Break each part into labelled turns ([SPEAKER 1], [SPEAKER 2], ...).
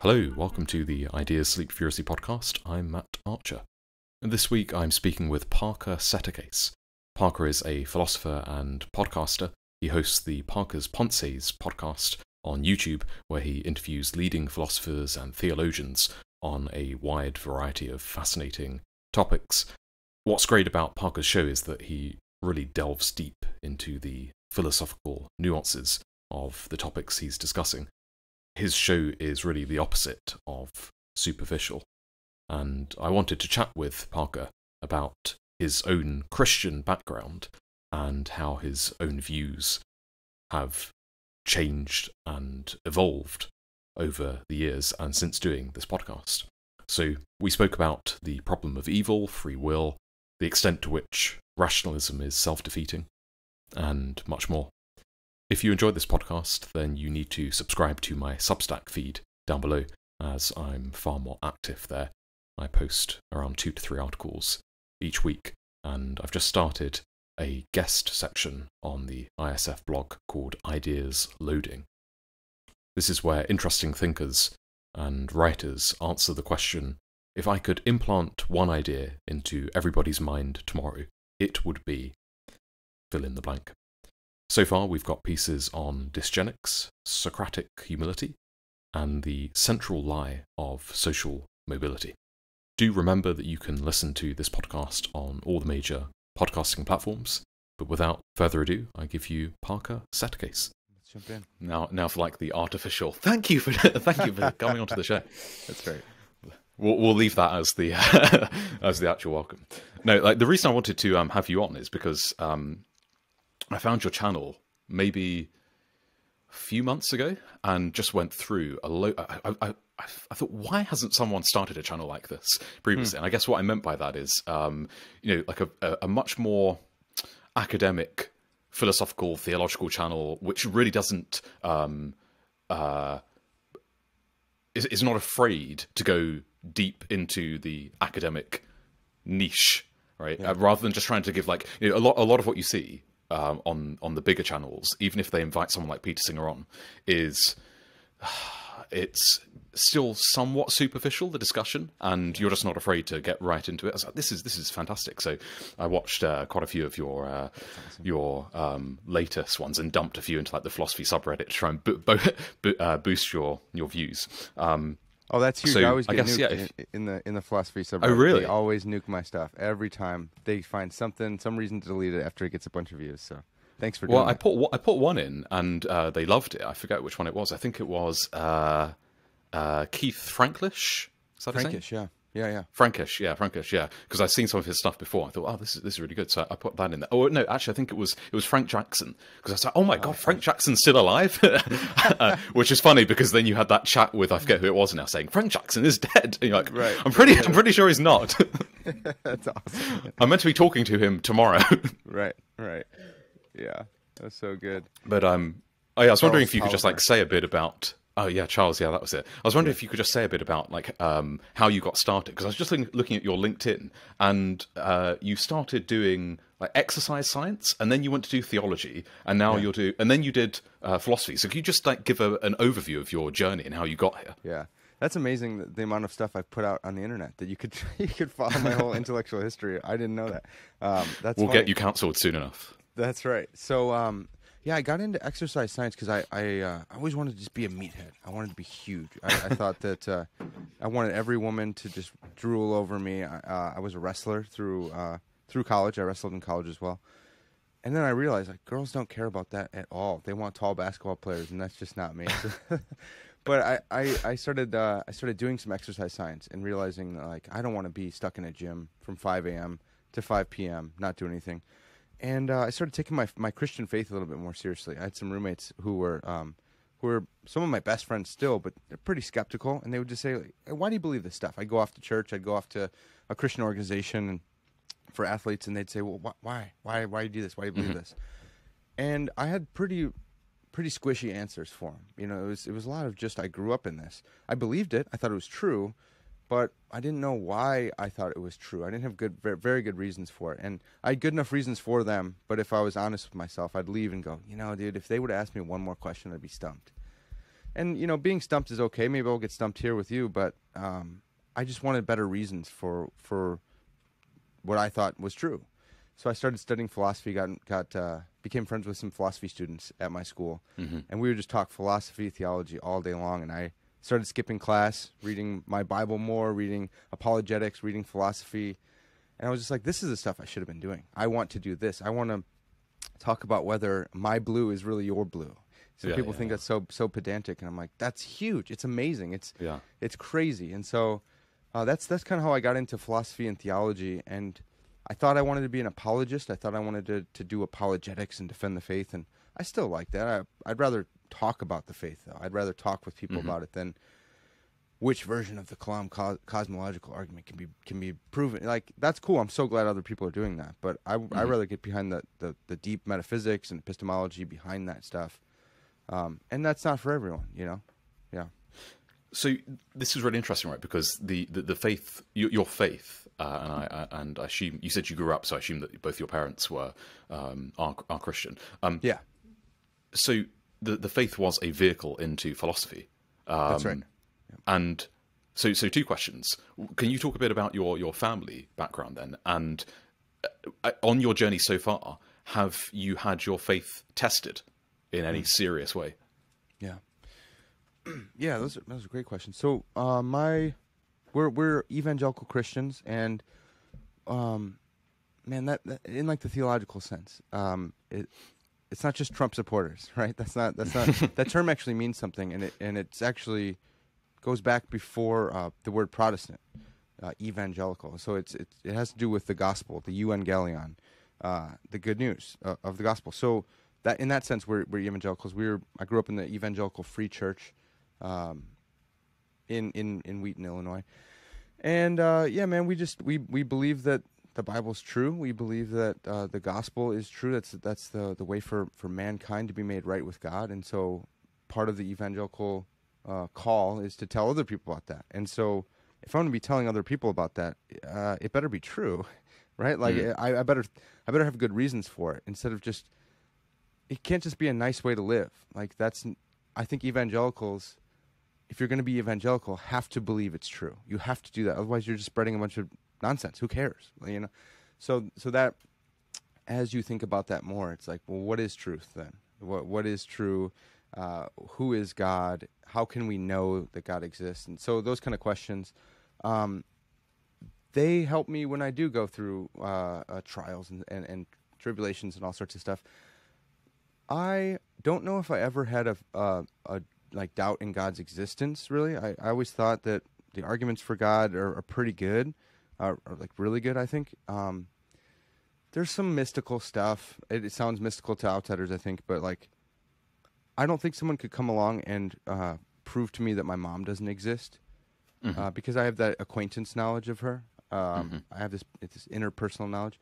[SPEAKER 1] Hello, welcome to the Ideas Sleep Furiously podcast. I'm Matt Archer. And this week I'm speaking with Parker Settecase. Parker is a philosopher and podcaster. He hosts the Parker's Pensées podcast on YouTube, where he interviews leading philosophers and theologians on a wide variety of fascinating topics. What's great about Parker's show is that he really delves deep into the philosophical nuances of the topics he's discussing. His show is really the opposite of superficial, and I wanted to chat with Parker about his own Christian background and how his own views have changed and evolved over the years and since doing this podcast. So we spoke about the problem of evil, free will, the extent to which rationalism is self-defeating, and much more. If you enjoyed this podcast, then you need to subscribe to my Substack feed down below, as I'm far more active there. I post around 2 to 3 articles each week, and I've just started a guest section on the ISF blog called Ideas Loading. This is where interesting thinkers and writers answer the question, if I could implant one idea into everybody's mind tomorrow, it would be fill in the blank. So far, we've got pieces on dysgenics, Socratic humility, and the central lie of social mobility. Do remember that you can listen to this podcast on all the major podcasting platforms, but without further ado, I give you Parker Settecase.
[SPEAKER 2] Let's jump in.
[SPEAKER 1] Now for like the artificial. Thank you for coming onto the show.
[SPEAKER 2] That's great.
[SPEAKER 1] We'll leave that as the as the actual welcome. No, like the reason I wanted to have you on is because I found your channel maybe a few months ago and just went through a load. I thought, why hasn't someone started a channel like this previously? And I guess what I meant by that is, like a much more academic, philosophical, theological channel, which really doesn't, is not afraid to go deep into the academic niche, right?
[SPEAKER 2] Yeah.
[SPEAKER 1] Rather than just trying to give like, a lot of what you see on the bigger channels, even if they invite someone like Peter Singer on, is it's still somewhat superficial, the discussion, and you're just not afraid to get right into it. I was like, this is fantastic. So I watched quite a few of your latest ones and dumped a few into like the philosophy subreddit to try and boost your views.
[SPEAKER 2] Oh, that's huge.
[SPEAKER 1] So,
[SPEAKER 2] I always get
[SPEAKER 1] guess,
[SPEAKER 2] nuked in the philosophy subreddit.
[SPEAKER 1] Oh, really?
[SPEAKER 2] They always nuke my stuff every time. They find some reason to delete it after it gets a bunch of views. So thanks for doing that.
[SPEAKER 1] Well, I put one in and they loved it. I forget which one it was. I think it was Keith Franklish. Is that his name?
[SPEAKER 2] Frankish, yeah.
[SPEAKER 1] Frankish, yeah. Because I've seen some of his stuff before. I thought, oh, this is really good. So I put that in there. Oh no, actually, I think it was Frank Jackson. Because I was like, oh my god, Frank Jackson's still alive, which is funny because then you had that chat with, I forget who it was now, saying Frank Jackson is dead. And you're like, right. I'm pretty sure he's not.
[SPEAKER 2] That's awesome.
[SPEAKER 1] I'm meant to be talking to him tomorrow.
[SPEAKER 2] Right. Yeah, that's so good.
[SPEAKER 1] But I was wondering if you could just like say a bit about. Oh yeah, Charles. Yeah, that was it. I was wondering if you could just say a bit about like how you got started, because I was just looking at your LinkedIn, and you started doing like exercise science, and then you went to do theology, and now and then you did philosophy. So could you just like give an overview of your journey and how you got here?
[SPEAKER 2] Yeah, that's amazing. The amount of stuff I've put out on the internet that you could follow my whole intellectual history. I didn't know that.
[SPEAKER 1] We'll get you counseled soon enough.
[SPEAKER 2] That's right. So. Yeah, I got into exercise science because I always wanted to just be a meathead. I wanted to be huge. I thought that I wanted every woman to just drool over me. I was a wrestler through college. I wrestled in college as well. And then I realized like girls don't care about that at all. They want tall basketball players, and that's just not me. But I started doing some exercise science and realizing that like I don't want to be stuck in a gym from 5 a.m. to 5 p.m. not doing anything. And I started taking my Christian faith a little bit more seriously. I had some roommates who were some of my best friends still, but they're pretty skeptical. And they would just say, like, why do you believe this stuff? I'd go off to church. I'd go off to a Christian organization for athletes, and they'd say, well, why do you do this? Why do you believe this? And I had pretty squishy answers for them. You know, it was a lot of just I grew up in this. I believed it. I thought it was true. But I didn't know why I thought it was true. I didn't have very good reasons for it. And I had good enough reasons for them, but if I was honest with myself, I'd leave and go, dude, if they would have asked me one more question, I'd be stumped. And, you know, being stumped is okay. Maybe I'll get stumped here with you, but I just wanted better reasons for what I thought was true. So I started studying philosophy, became friends with some philosophy students at my school, and we would just talk philosophy, theology all day long. And I started skipping class, reading my Bible more, reading apologetics, reading philosophy. And I was just like, this is the stuff I should have been doing. I want to do this. I want to talk about whether my blue is really your blue. So people think that's so pedantic, and I'm like, that's huge. It's amazing. It's crazy. And so that's kind of how I got into philosophy and theology. And I thought I wanted to be an apologist. I thought I wanted to do apologetics and defend the faith, and I still like that. I'd rather talk about the faith, though. I'd rather talk with people about it than which version of the Kalam cosmological argument can be proven. Like, that's cool. I'm so glad other people are doing that. But I'd rather get behind the deep metaphysics and epistemology behind that stuff. And that's not for everyone, you know? Yeah.
[SPEAKER 1] So this is really interesting, right? Because the faith, your faith, and I assume you said you grew up, so I assume that both your parents are Christian.
[SPEAKER 2] Yeah.
[SPEAKER 1] So the faith was a vehicle into philosophy.
[SPEAKER 2] That's right.
[SPEAKER 1] Yeah. And so two questions. Can you talk a bit about your family background then? And on your journey so far, have you had your faith tested in any serious way?
[SPEAKER 2] Yeah. Yeah, those are great questions. So, we're evangelical Christians, and man, that in like the theological sense, it's not just Trump supporters, right? That's not that term actually means something, and it's actually goes back before the word Protestant, evangelical. So it has to do with the gospel, the evangelion, the good news of the gospel. So that in that sense, we're evangelicals. I grew up in the evangelical Free Church, in Wheaton, Illinois, and yeah, man, we believe that the Bible's true. We believe that the gospel is true. That's the way for mankind to be made right with God. And so part of the evangelical call is to tell other people about that. And so if I'm going to be telling other people about that, it better be true, right? Like I better have good reasons for it, instead of just, it can't just be a nice way to live. Like I think evangelicals, if you're going to be evangelical, have to believe it's true. You have to do that. Otherwise you're just spreading a bunch of nonsense. Who cares? You know? So that, as you think about that more, it's like, well, what is truth then? What is true? Who is God? How can we know that God exists? And so those kind of questions, they help me when I do go through trials and tribulations and all sorts of stuff. I don't know if I ever had a like doubt in God's existence, really. I always thought that the arguments for God are pretty good, are like really good, I think. There's some mystical stuff. It sounds mystical to outsiders, I think, but like, I don't think someone could come along and prove to me that my mom doesn't exist, because I have that acquaintance knowledge of her. I have this interpersonal knowledge.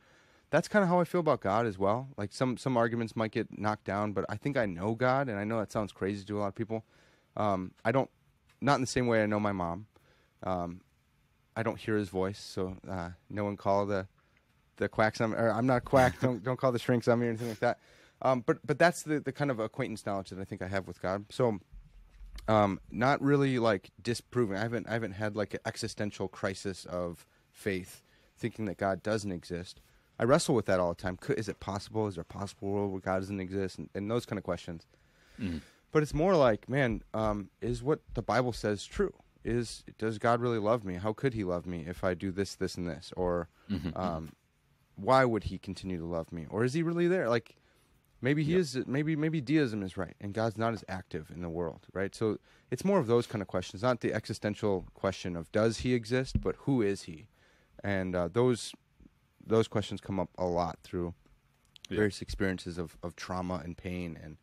[SPEAKER 2] That's kind of how I feel about God as well. Like some arguments might get knocked down, but I think I know God, and I know that sounds crazy to a lot of people. I don't, not in the same way I know my mom. I don't hear his voice, so no one call the quacks on me, or I'm not a quack. don't call the shrinks on me or anything like that. But that's the kind of acquaintance knowledge that I think I have with God. So, not really like disproving. I haven't had like an existential crisis of faith, thinking that God doesn't exist. I wrestle with that all the time. Is it possible? Is there a possible world where God doesn't exist? And those kind of questions. But it's more like, man, is what the Bible says true? Does God really love me? How could he love me if I do this, this, and this? Or why would he continue to love me? Or is he really there? Like, maybe he is. Maybe deism is right, and God's not as active in the world, right? So it's more of those kind of questions, not the existential question of does he exist, but who is he? And those questions come up a lot through various experiences of trauma and pain and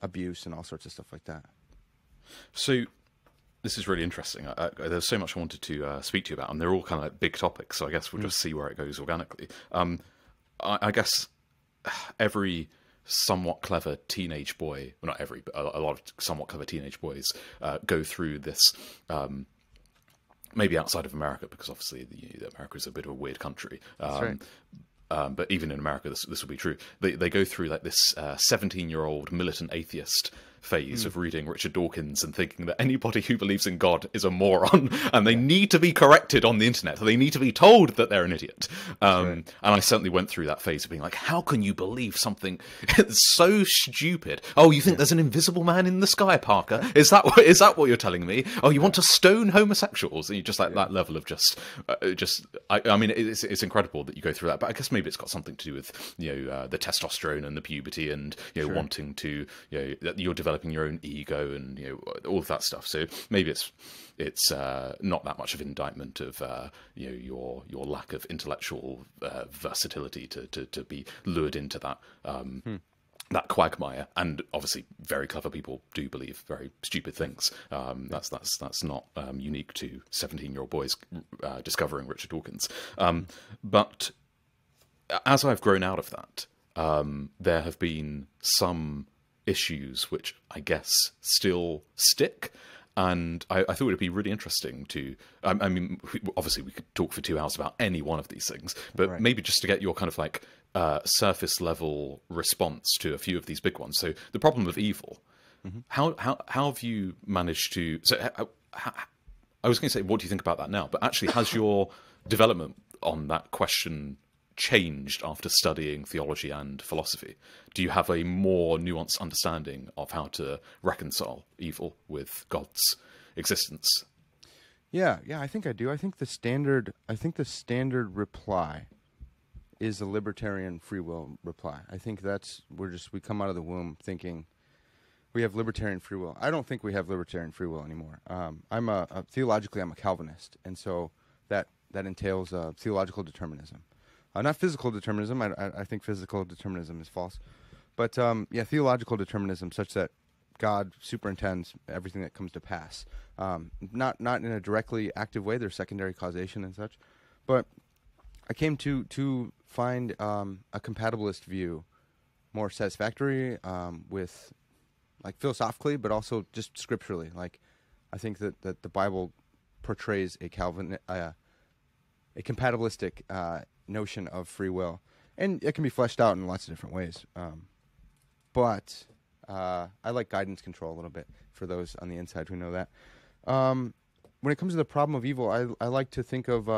[SPEAKER 2] abuse and all sorts of stuff like that. So
[SPEAKER 1] this is really interesting. There's so much I wanted to speak to you about, and they're all kind of like big topics, so I guess we'll just see where it goes organically. I guess every somewhat clever teenage boy, well, not every, but a lot of somewhat clever teenage boys go through this, maybe outside of America, because obviously America is a bit of a weird country.
[SPEAKER 2] That's right.
[SPEAKER 1] But even in America, this will be true. They go through like this 17-year-old militant atheist phase of reading Richard Dawkins and thinking that anybody who believes in God is a moron and they need to be corrected on the internet. They need to be told that they're an idiot. And I certainly went through that phase of being like, how can you believe something so stupid? Oh, you think there's an invisible man in the sky, Parker? Is that what you're telling me? Oh, you want to stone homosexuals? And you just like that level of I mean, it's incredible that you go through that, but I guess maybe it's got something to do with, the testosterone and the puberty and, wanting to, that you're developing your own ego and, all of that stuff. So maybe it's not that much of an indictment of, your lack of intellectual versatility to be lured into that, that quagmire. And obviously very clever people do believe very stupid things. That's not unique to 17-year-old boys discovering Richard Dawkins. But as I've grown out of that, there have been some issues which I guess still stick. And I thought it would be really interesting to, I mean, obviously we could talk for 2 hours about any one of these things, but maybe just to get your kind of like surface level response to a few of these big ones. So the problem of evil, how have you managed to, I was going to say, what do you think about that now? But actually, has your development on that question changed after studying theology and philosophy? Do you have a more nuanced understanding of how to reconcile evil with God's existence?
[SPEAKER 2] Yeah, I think I do. I think the standard reply is a libertarian free will reply. I think we come out of the womb thinking we have libertarian free will. I don't think we have libertarian free will anymore. Theologically, I'm a Calvinist, and so that entails theological determinism. Not physical determinism. I think physical determinism is false. But theological determinism, such that God superintends everything that comes to pass. Not in a directly active way. There's secondary causation and such. But I came to find a compatibilist view more satisfactory with, like, philosophically, but also just scripturally. Like, I think that the Bible portrays a compatibilistic notion of free will, and it can be fleshed out in lots of different ways. But I like guidance control a little bit for those on the inside who know that. When it comes to the problem of evil, I like to think of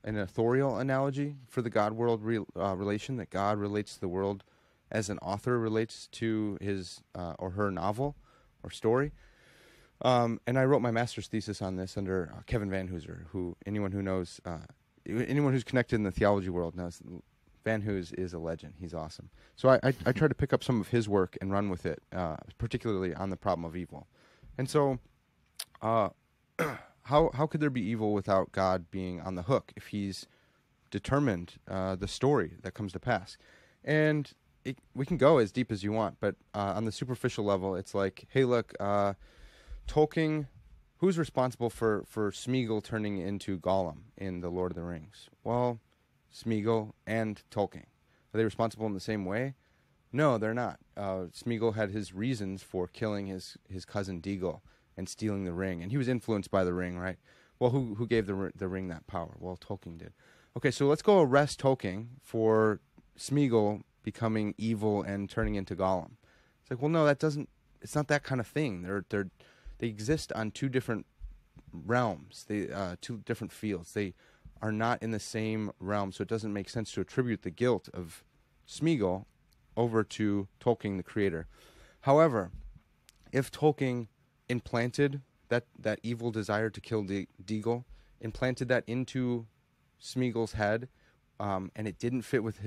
[SPEAKER 2] an authorial analogy for the God-world relation, that God relates to the world as an author relates to his or her novel or story. And I wrote my master's thesis on this under Kevin Van Hooser, who anyone who's connected in the theology world knows. Van Hoos is a legend. He's awesome. So I tried to pick up some of his work and run with it, particularly on the problem of evil. And so how could there be evil without God being on the hook if he's determined the story that comes to pass? And we can go as deep as you want, but on the superficial level, it's like, hey, look, Tolkien, who's responsible for Smeagol turning into Gollum in The Lord of the Rings? Well, Smeagol and Tolkien. Are they responsible in the same way? No, they're not. Smeagol had his reasons for killing his cousin Deagle and stealing the ring, and he was influenced by the ring, right? Well, who gave the ring that power? Well, Tolkien did. Okay, so let's go arrest Tolkien for Smeagol becoming evil and turning into Gollum. It's like, well, no, it's not that kind of thing. They exist on two different realms, two different fields. They are not in the same realm, so it doesn't make sense to attribute the guilt of Smeagol over to Tolkien, the creator. However, if Tolkien implanted that evil desire to kill Deagle, implanted that into Smeagol's head, and it didn't fit with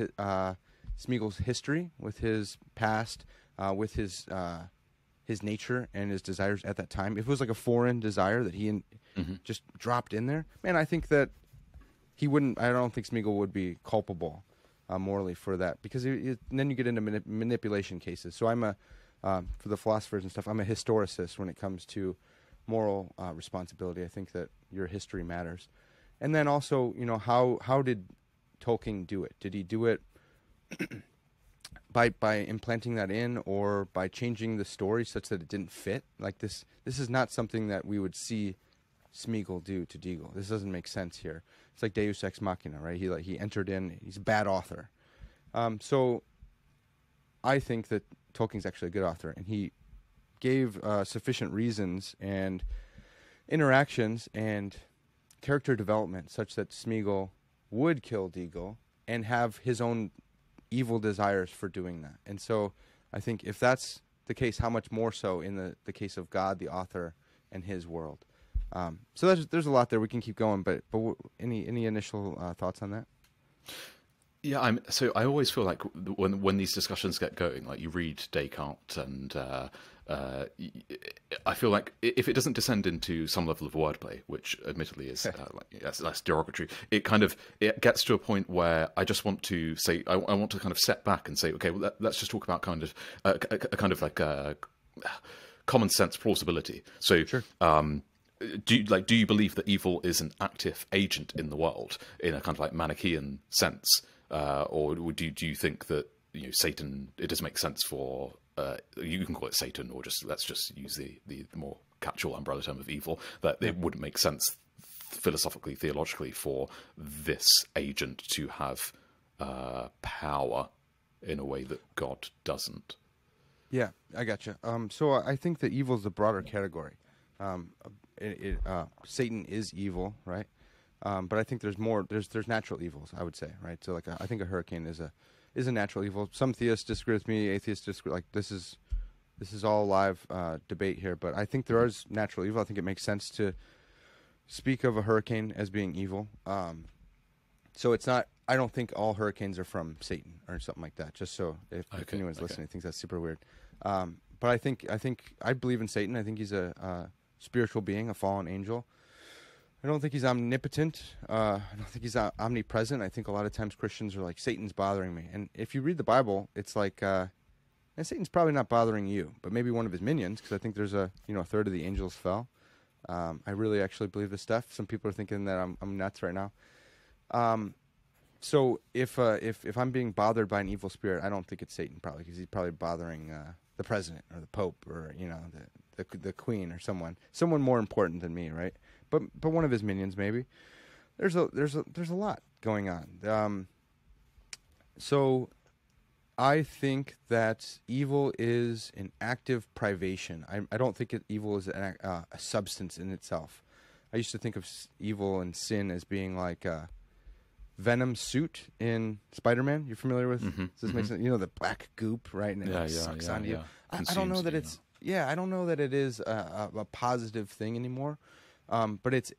[SPEAKER 2] Smeagol's history, with his past, with his nature and his desires at that time, if it was like a foreign desire that he just dropped in there, man, I think that he wouldn't. I don't think Smeagol would be culpable morally for that, because then you get into manipulation cases. So I'm for the philosophers and stuff, I'm a historicist when it comes to moral responsibility. I think that your history matters. And then also, how did Tolkien do it? Did he do it by implanting that in, or by changing the story such that it didn't fit? Like this is not something that we would see Smeagol do to Deagle. This doesn't make sense here. It's like Deus Ex Machina, right? He entered in. He's a bad author. So I think that Tolkien's actually a good author, and he gave sufficient reasons and interactions and character development such that Smeagol would kill Deagle and have his own evil desires for doing that. And so I think if that's the case, how much more so in the case of God, the author, and his world. So there's a lot there. We can keep going, but any initial thoughts on that?
[SPEAKER 1] Yeah, so I always feel like when these discussions get going, like you read Descartes, and I feel like if it doesn't descend into some level of wordplay, which admittedly is that's derogatory, it gets to a point where I just want to say I want to kind of step back and say, okay, well, let's just talk about kind of a kind of like common sense plausibility. So.
[SPEAKER 2] Sure.
[SPEAKER 1] Do you believe that evil is an active agent in the world in a kind of like Manichaean sense, or do you think that Satan? It does make sense for you can call it Satan, or let's just use the more catch-all umbrella term of evil. That it wouldn't make sense philosophically, theologically, for this agent to have power in a way that God doesn't.
[SPEAKER 2] Yeah, I gotcha. So I think that evil is a broader category. Satan is evil, right? But I think there's more. There's natural evils, I would say, right? So like I think a hurricane is a natural evil. Some theists disagree with me. Atheists disagree. Like this is all live debate here. But I think there is natural evil. I think it makes sense to speak of a hurricane as being evil. So it's not. I don't think all hurricanes are from Satan or something like that. Just so if anyone's listening, thinks that's super weird. But I believe in Satan. I think he's a spiritual being, a fallen angel. I don't think he's omnipotent. I don't think he's omnipresent. I think a lot of times Christians are like, Satan's bothering me. And if you read the Bible, it's like, and Satan's probably not bothering you, but maybe one of his minions, because I think there's a third of the angels fell. I really actually believe this stuff. Some people are thinking that I'm nuts right now. So if I'm being bothered by an evil spirit, I don't think it's Satan, probably, because he's probably bothering the president or the Pope or the Queen or someone more important than me, right? But one of his minions maybe. There's a lot going on. So I think that evil is an active privation. I don't think evil is a substance in itself. I used to think of evil and sin as being like Venom's suit in Spider-Man. You're familiar with?
[SPEAKER 1] Mm-hmm,
[SPEAKER 2] Does this make sense? The black goop, right? And it sucks onto you. I don't know that it's. Yeah, I don't know that it is a positive thing anymore, but it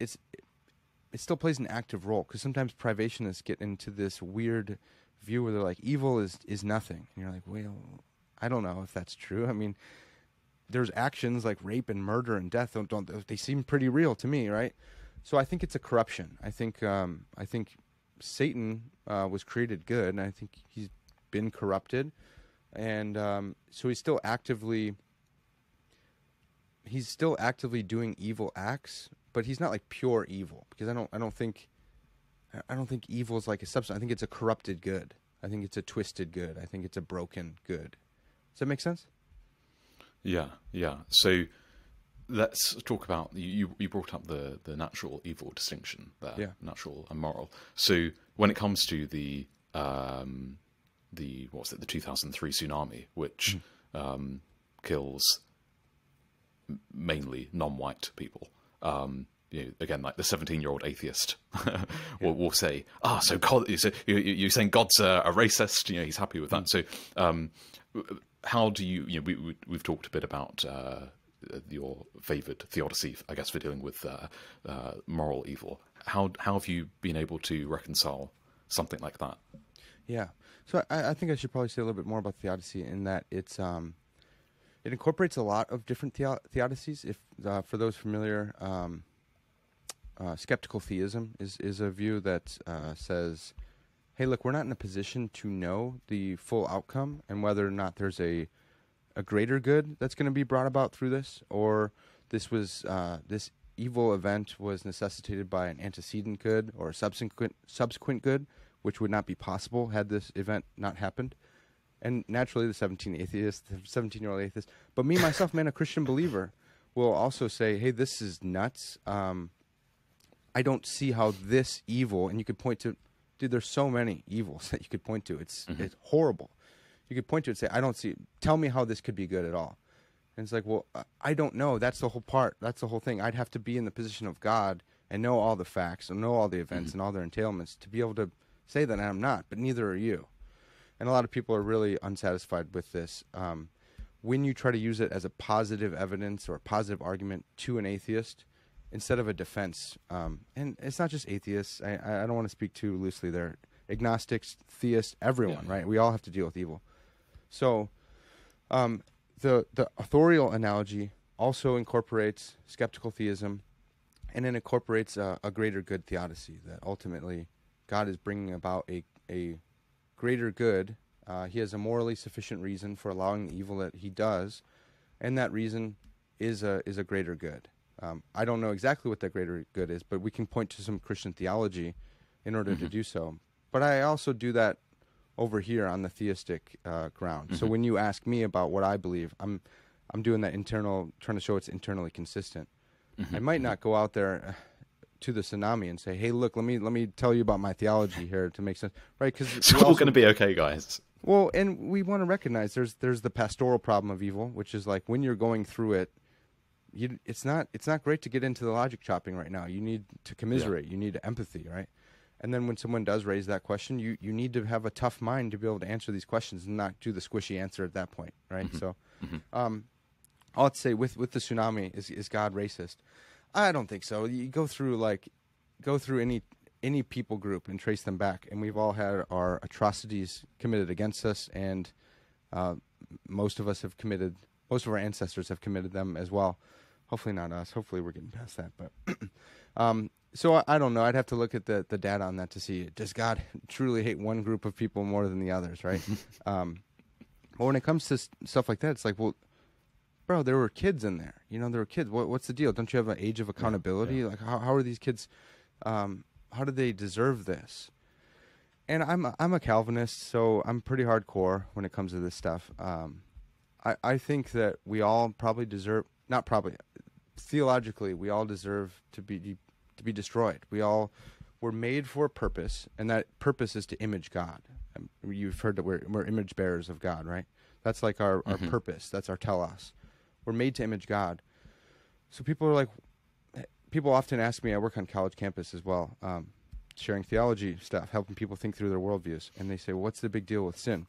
[SPEAKER 2] still plays an active role, because sometimes privationists get into this weird view where they're like, evil is nothing, and you're like, well, I don't know if that's true. I mean, there's actions like rape and murder and death don't they seem pretty real to me, right? So I think it's a corruption. I think Satan was created good, and I think he's been corrupted, and so he's still actively doing evil acts, but he's not like pure evil, because I don't think evil is like a substance. I think it's a corrupted good. I think it's a twisted good. I think it's a broken good. Does that make sense?
[SPEAKER 1] Yeah. So let's talk about you brought up the natural evil distinction there, natural and moral. So when it comes to the 2003 tsunami, which kills mainly non-white people. Again, like the 17-year-old atheist will say, so God, you're saying God's a racist? He's happy with that. So how do you? We've talked a bit about your favoured theodicy, I guess, for dealing with moral evil. How have you been able to reconcile something like that?
[SPEAKER 2] Yeah. So I think I should probably say a little bit more about theodicy, in that it's it incorporates a lot of different theodicies. If for those familiar, skeptical theism is a view that says, hey, look, we're not in a position to know the full outcome and whether or not there's a greater good that's going to be brought about through this, or this evil event was necessitated by an antecedent good or a subsequent good, which would not be possible had this event not happened. And naturally, the 17-year-old atheist, but me, myself, man, a Christian believer, will also say, hey, this is nuts. I don't see how this evil, and you could point to, dude, there's so many evils that you could point to. It's horrible. You could point to it and say, I don't see, tell me how this could be good at all. And it's like, well, I don't know. That's the whole part. That's the whole thing. I'd have to be in the position of God and know all the facts and know all the events and all their entailments to be able to say that I'm not, but neither are you. And a lot of people are really unsatisfied with this. When you try to use it as a positive evidence or a positive argument to an atheist instead of a defense, and it's not just atheists. I don't want to speak too loosely there. Agnostics, theists, everyone, right? We all have to deal with evil. So the authorial analogy also incorporates skeptical theism, and then incorporates a greater good theodicy, that ultimately God is bringing about a greater good. He has a morally sufficient reason for allowing the evil that he does, and that reason is a greater good. I don't know exactly what that greater good is, but we can point to some Christian theology in order to do so. But I also do that over here on the theistic ground. So when you ask me about what I believe, I'm doing that internal, trying to show it's internally consistent. I might not go out there to the tsunami and say, "Hey, look, let me tell you about my theology here to make sense," right? Because
[SPEAKER 1] it's all going to be okay, guys.
[SPEAKER 2] Well, and we want to recognize there's the pastoral problem of evil, which is like when you're going through it, it's not great to get into the logic chopping right now. You need to commiserate. You need empathy, right? And then when someone does raise that question, you need to have a tough mind to be able to answer these questions and not do the squishy answer at that point, right? So, I'll say with the tsunami, is God racist? I don't think so. You go through any people group and trace them back, and we've all had our atrocities committed against us, and most of our ancestors have committed them as well. Hopefully not us. Hopefully we're getting past that. But so I don't know. I'd have to look at the data on that to see, does God truly hate one group of people more than the others, right? But when it comes to stuff like that, it's like, well, bro, there were kids in there. There were kids. What's the deal? Don't you have an age of accountability? Yeah. Like, how are these kids? How do they deserve this? And I'm a Calvinist, so I'm pretty hardcore when it comes to this stuff. I think that we all probably deserve, not probably, theologically, we all deserve to be destroyed. We all were made for a purpose, and that purpose is to image God. You've heard that we're image bearers of God, right? That's like our purpose. That's our telos. We're made to image God. So people often ask me, I work on college campus as well, sharing theology stuff, helping people think through their worldviews. And they say, well, what's the big deal with sin?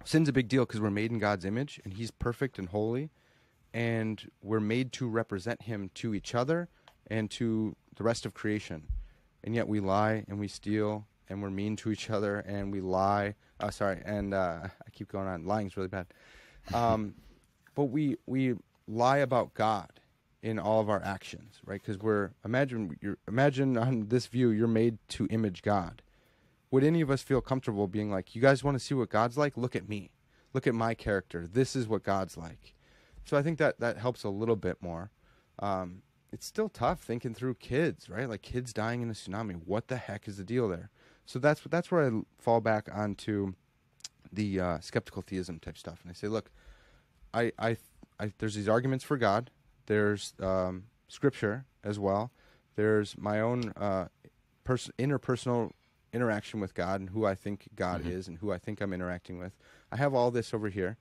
[SPEAKER 2] Sin's a big deal because we're made in God's image, and he's perfect and holy, and we're made to represent him to each other and to the rest of creation. And yet we lie and we steal and we're mean to each other and we lie. I keep going on. Lying's really bad. But we lie about God in all of our actions, right? Because imagine on this view, you're made to image God. Would any of us feel comfortable being like, you guys want to see what God's like? Look at me. Look at my character. This is what God's like. So I think that helps a little bit more. It's still tough thinking through kids, right? Like kids dying in a tsunami. What the heck is the deal there? So that's where I fall back onto the skeptical theism type stuff. And I say, look, I there's these arguments for God. There's scripture as well. There's my own interpersonal interaction with God and who I think God is and who I think I'm interacting with. I have all this over here.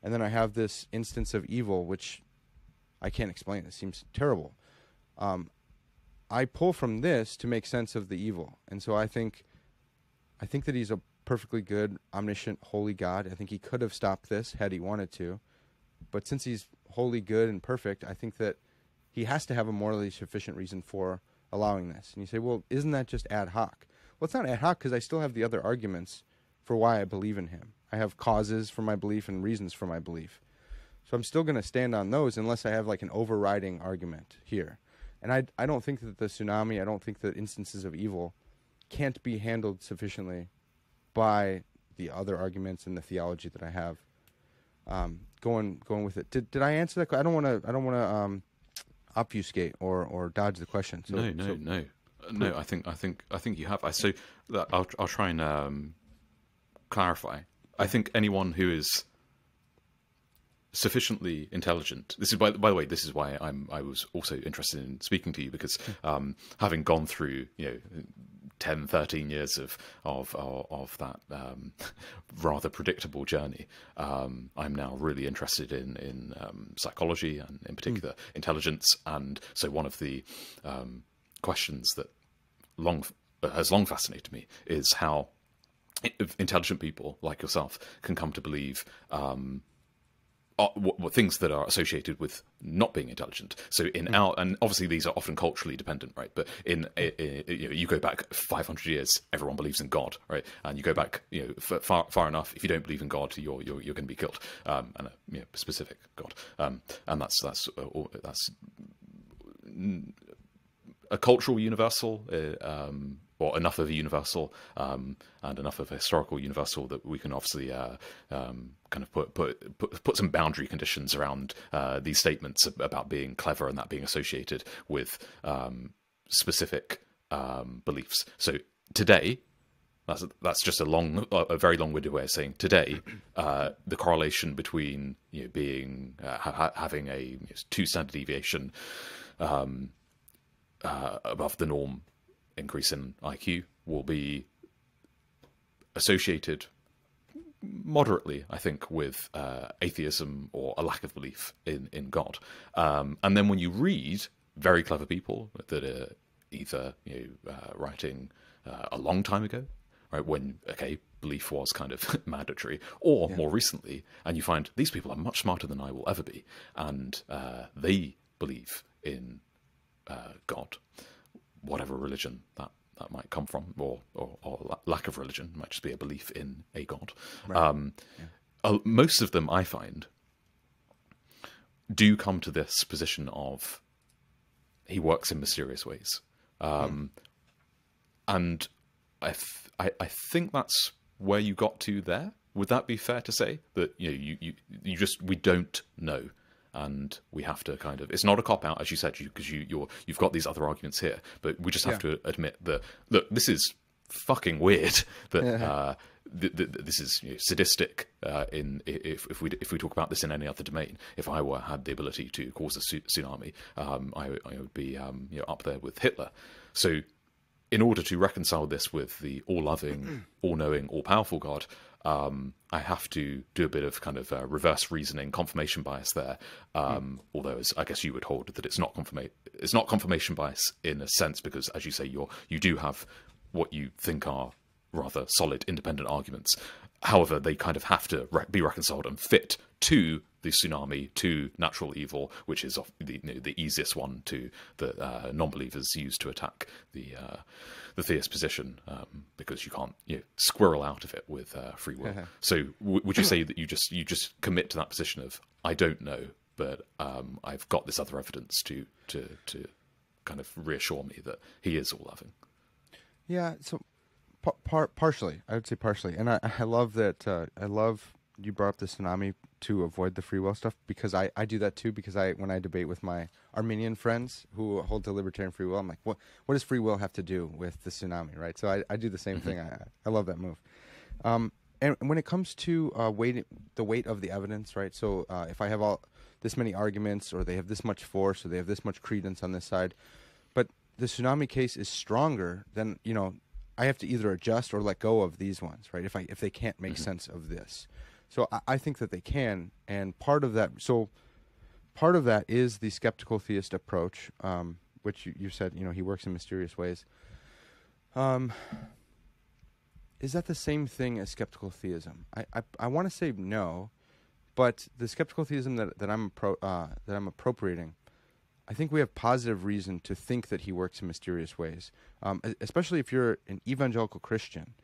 [SPEAKER 2] And then I have this instance of evil, which I can't explain. It seems terrible. I pull from this to make sense of the evil. And so I think that he's a perfectly good, omniscient, holy God. I think he could have stopped this had he wanted to. But since he's holy, good, and perfect, I think that he has to have a morally sufficient reason for allowing this. And you say, well, isn't that just ad hoc? Well, it's not ad hoc because I still have the other arguments for why I believe in him. I have causes for my belief and reasons for my belief. So I'm still going to stand on those unless I have like an overriding argument here. And I don't think that the tsunami, I don't think that instances of evil can't be handled sufficiently by the other arguments and the theology that I have. Going with it. Did I answer that? I don't want to obfuscate or dodge the question. So,
[SPEAKER 1] No. I think you have. So I'll try and clarify. I think anyone who is sufficiently intelligent. This is by the way. This is why I was also interested in speaking to you because having gone through 10, 13 years of that rather predictable journey, I'm now really interested in psychology, and in particular intelligence. And so one of the questions that has long fascinated me is how intelligent people like yourself can come to believe what things that are associated with not being intelligent. So and obviously these are often culturally dependent, right? But you go back 500 years, everyone believes in God, right? And you go back, far enough, if you don't believe in God, you're going to be killed, and a specific God, and that's a cultural universal, or enough of a universal, and enough of a historical universal that we can obviously kind of put some boundary conditions around these statements about being clever and that being associated with specific beliefs. So today, that's just a very long-winded way of saying today, the correlation between being having a 2 standard deviation above the norm increase in IQ will be associated moderately, I think, with atheism or a lack of belief in God. And then when you read very clever people that are either writing a long time ago, right, when belief was kind of mandatory, or more recently, and you find these people are much smarter than I will ever be, and they believe in God, whatever religion that might come from, or lack of religion, might just be a belief in a God. Right. Most of them, I find, do come to this position of he works in mysterious ways, and I think that's where you got to there. Would that be fair to say that we don't know? And we have to kind of, it's not a cop-out, as you said, because you've got these other arguments here, but we just have to admit that, look, this is fucking weird, that this is sadistic. If we talk about this in any other domain, if I had the ability to cause a tsunami, I would be up there with Hitler. So in order to reconcile this with the all-loving, all-knowing, all-powerful God, I have to do a bit of kind of reverse reasoning, confirmation bias there. Although, as I guess you would hold that it's not confirmation bias in a sense, because, as you say, you do have what you think are rather solid, independent arguments. However, they kind of have to be reconciled and fit to the tsunami, to natural evil, which is the easiest one to the non-believers use to attack the theist position, because you can't squirrel out of it with free will. So would you say that you just commit to that position of I don't know, but I've got this other evidence to kind of reassure me that he is all loving?
[SPEAKER 2] Yeah. So partially, I would say partially, and I love that. I love you brought up the tsunami to avoid the free will stuff, because I do that too, because when I debate with my Arminian friends who hold to libertarian free will, I'm like, what does free will have to do with the tsunami, right? So I do the same thing. I love that move. And when it comes to the weight of the evidence, right? So if I have all this many arguments, or they have this much force, or they have this much credence on this side, but the tsunami case is stronger, then I have to either adjust or let go of these ones, right? If they can't make sense of this. So I think that they can, and part of that is the skeptical theist approach, which you said, he works in mysterious ways. Is that the same thing as skeptical theism? I want to say no, but the skeptical theism that I'm appropriating, I think we have positive reason to think that he works in mysterious ways, especially if you're an evangelical Christian.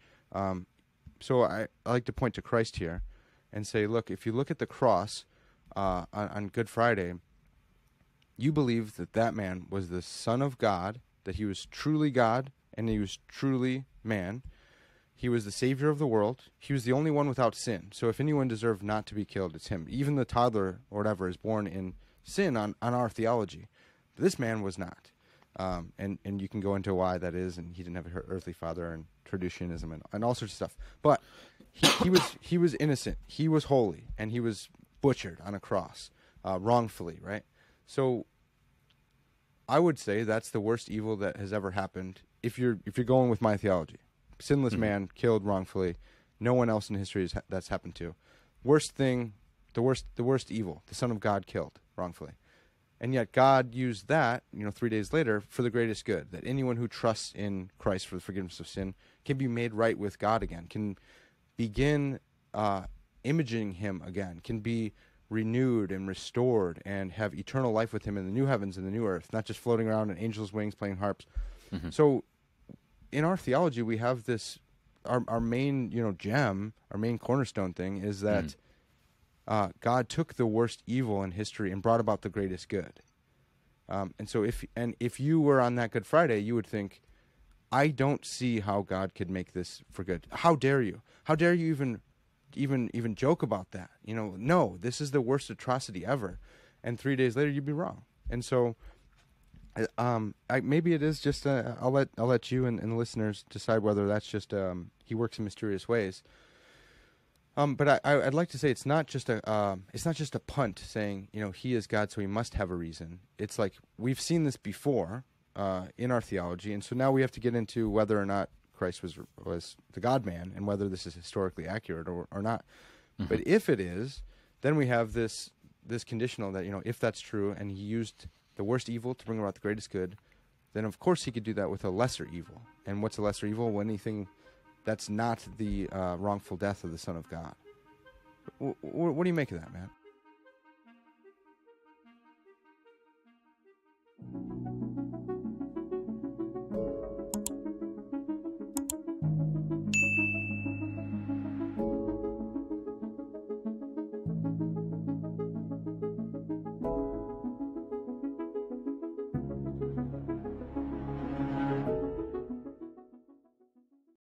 [SPEAKER 2] So I like to point to Christ here and say, look, if you look at the cross on Good Friday, you believe that man was the Son of God, that he was truly God and he was truly man. He was the Savior of the world. He was the only one without sin. So if anyone deserved not to be killed, it's him. Even the toddler or whatever is born in sin on our theology. But this man was not. And you can go into why that is, and he didn't have an earthly father, and Traducianism and all sorts of stuff. But he was innocent. He was holy, and he was butchered on a cross wrongfully, right? So I would say that's the worst evil that has ever happened. If you're going with my theology, sinless man killed wrongfully, no one else in history that's happened to. Worst thing, the worst evil, the Son of God killed wrongfully, and yet God used that, 3 days later, for the greatest good. That anyone who trusts in Christ for the forgiveness of sin can be made right with God again, can begin imaging Him again, can be renewed and restored and have eternal life with Him in the new heavens and the new earth, not just floating around on angels' wings playing harps. So in our theology, we have this, our main, gem, our main cornerstone thing is that God took the worst evil in history and brought about the greatest good. And so if you were on that Good Friday, you would think, I don't see how God could make this for good. How dare you? How dare you even joke about that? No, this is the worst atrocity ever. And 3 days later, you'd be wrong. And so, maybe it is just. I'll let you and the listeners decide whether that's just He works in mysterious ways. But I'd like to say it's not just a punt saying He is God, so He must have a reason. It's like we've seen this before in our theology, and so now we have to get into whether or not Christ was the God-man and whether this is historically accurate or not. But if it is, then we have this conditional that if that's true and He used the worst evil to bring about the greatest good, then of course He could do that with a lesser evil. And what's a lesser evil? Well, anything that's not the wrongful death of the Son of God. What do you make of that, man?